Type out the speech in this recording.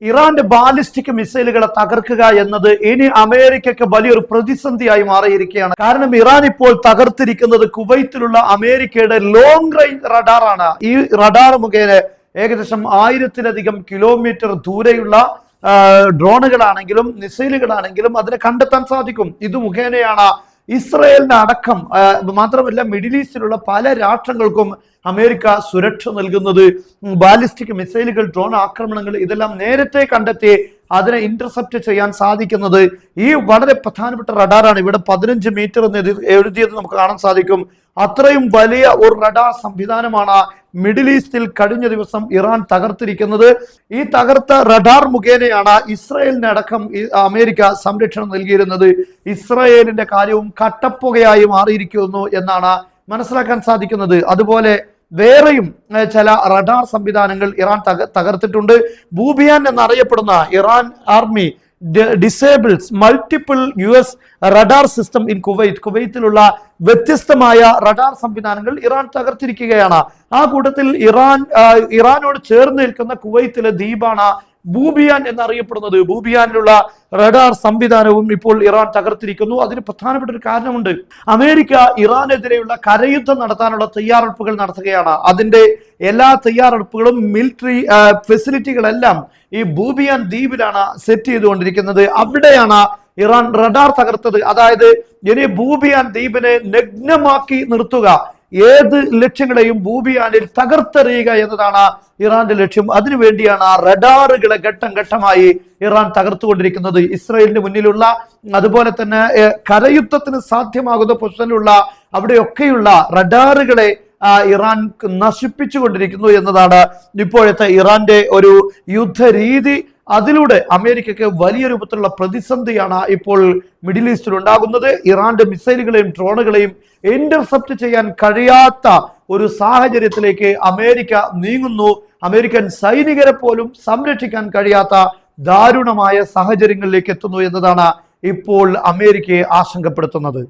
ഇറാന്റെ ബാലിസ്റ്റിക് മിസൈലുകളെ തകർക്കുക എന്നത് ഇനി അമേരിക്കയ്ക്ക് വലിയൊരു പ്രതിസന്ധിയായി മാറിയിരിക്കുകയാണ്. കാരണം ഇറാൻ ഇപ്പോൾ തകർത്തിരിക്കുന്നത് കുവൈത്തിലുള്ള അമേരിക്കയുടെ ലോങ് റേഞ്ച് റഡാറാണ്. ഈ റഡാർ മുഖേന ഏകദേശം 1000-ലധികം കിലോമീറ്റർ ദൂരെയുള്ള ഡ്രോണുകളാണെങ്കിലും മിസൈലുകളാണെങ്കിലും അതിനെ കണ്ടെത്താൻ സാധിക്കും. ഇത് മുഖേനയാണ് ഇസ്രയേലിന് അടക്കം മാത്രമല്ല മിഡിൽ ഈസ്റ്റിലുള്ള പല രാഷ്ട്രങ്ങൾക്കും അമേരിക്ക സുരക്ഷ നൽകുന്നത്. ബാലിസ്റ്റിക് മിസൈലുകൾ, ഡ്രോൺ ആക്രമണങ്ങൾ ഇതെല്ലാം നേരത്തെ കണ്ടെത്തി അതിനെ ഇന്റർസെപ്റ്റ് ചെയ്യാൻ സാധിക്കുന്നത് ഈ വളരെ പ്രധാനപ്പെട്ട റഡാറാണ്. ഇവിടെ 15 മീറ്റർ എന്ന് എഴുതിയത് നമുക്ക് കാണാൻ സാധിക്കും. അത്രയും വലിയ ഒരു റഡാർ സംവിധാനമാണ് മിഡിൽ ഈസ്റ്റിൽ കഴിഞ്ഞ ദിവസം ഇറാൻ തകർത്തിരിക്കുന്നത്. ഈ തകർത്ത റഡാർ മുഖേനയാണ് ഇസ്രയേലിന് അടക്കം അമേരിക്ക സംരക്ഷണം നൽകിയിരുന്നത്. ഇസ്രയേലിന്റെ കാര്യവും കട്ടപ്പുകയായി മാറിയിരിക്കുന്നു എന്നാണ് മനസ്സിലാക്കാൻ സാധിക്കുന്നത്. അതുപോലെ വേറെയും ചില റഡാർ സംവിധാനങ്ങൾ ഇറാൻ തകർത്തിട്ടുണ്ട്. ബൂബിയാൻ എന്നറിയപ്പെടുന്ന Iran army disables multiple US radar system in കുവൈത്തിലുള്ള വ്യത്യസ്തമായ റഡാർ സംവിധാനങ്ങൾ ഇറാൻ തകർത്തിരിക്കുകയാണ്. ആ കൂട്ടത്തിൽ ഇറാനോട് ചേർന്ന് നിൽക്കുന്ന കുവൈത്തിലെ ദ്വീപാണ് ബൂബിയാൻ എന്നറിയപ്പെടുന്നത്. ബൂബിയാനിലുള്ള റഡാർ സംവിധാനവും ഇപ്പോൾ ഇറാൻ തകർത്തിരിക്കുന്നു. അതിന് പ്രധാനപ്പെട്ട ഒരു കാരണമുണ്ട്. അമേരിക്ക ഇറാനെതിരെയുള്ള കരയുദ്ധം നടത്താനുള്ള തയ്യാറെടുപ്പുകൾ നടത്തുകയാണ്. അതിന്റെ എല്ലാ തയ്യാറെടുപ്പുകളും മിലിറ്ററി ഫെസിലിറ്റികളെല്ലാം ഈ ബൂബിയാൻ ദ്വീപിലാണ് സെറ്റ് ചെയ്തുകൊണ്ടിരിക്കുന്നത്. അവിടെയാണ് ഇറാൻ റഡാർ തകർത്തത്. അതായത് ഇനി ബൂബിയാൻ ദ്വീപിനെ നഗ്നമാക്കി നിർത്തുക, ഏത് ലക്ഷ്യങ്ങളെയും ബൂബിയാനിൽ തകർത്തെറിയുക എന്നതാണ് ഇറാന്റെ ലക്ഷ്യം. അതിനുവേണ്ടിയാണ് റഡാറുകളെ ഘട്ടം ഘട്ടമായി ഇറാൻ തകർത്തുകൊണ്ടിരിക്കുന്നത്. ഇസ്രയേലിന് മുന്നിലുള്ള അതുപോലെ തന്നെ കരയുദ്ധത്തിന് സാധ്യമാകുന്ന പൊസിഷനിലുള്ള അവിടെയൊക്കെയുള്ള റഡാറുകളെ ഇറാൻ നശിപ്പിച്ചുകൊണ്ടിരിക്കുന്നു എന്നതാണ് ഇപ്പോഴത്തെ ഇറാന്റെ ഒരു യുദ്ധരീതി. അതിലൂടെ അമേരിക്കയ്ക്ക് വലിയ രൂപത്തിലുള്ള പ്രതിസന്ധിയാണ് ഇപ്പോൾ മിഡിൽ ഈസ്റ്റിൽ ഉണ്ടാകുന്നത്. ഇറാന്റെ മിസൈലുകളെയും ഡ്രോണുകളെയും ഇന്റർസെപ്റ്റ് ചെയ്യാൻ കഴിയാത്ത ഒരു സാഹചര്യത്തിലേക്ക് അമേരിക്ക നീങ്ങുന്നു. അമേരിക്കൻ സൈനികരെ പോലും സംരക്ഷിക്കാൻ കഴിയാത്ത ദാരുണമായ സാഹചര്യങ്ങളിലേക്ക് എത്തുന്നു എന്നതാണ് ഇപ്പോൾ അമേരിക്കയെ ആശങ്കപ്പെടുത്തുന്നത്.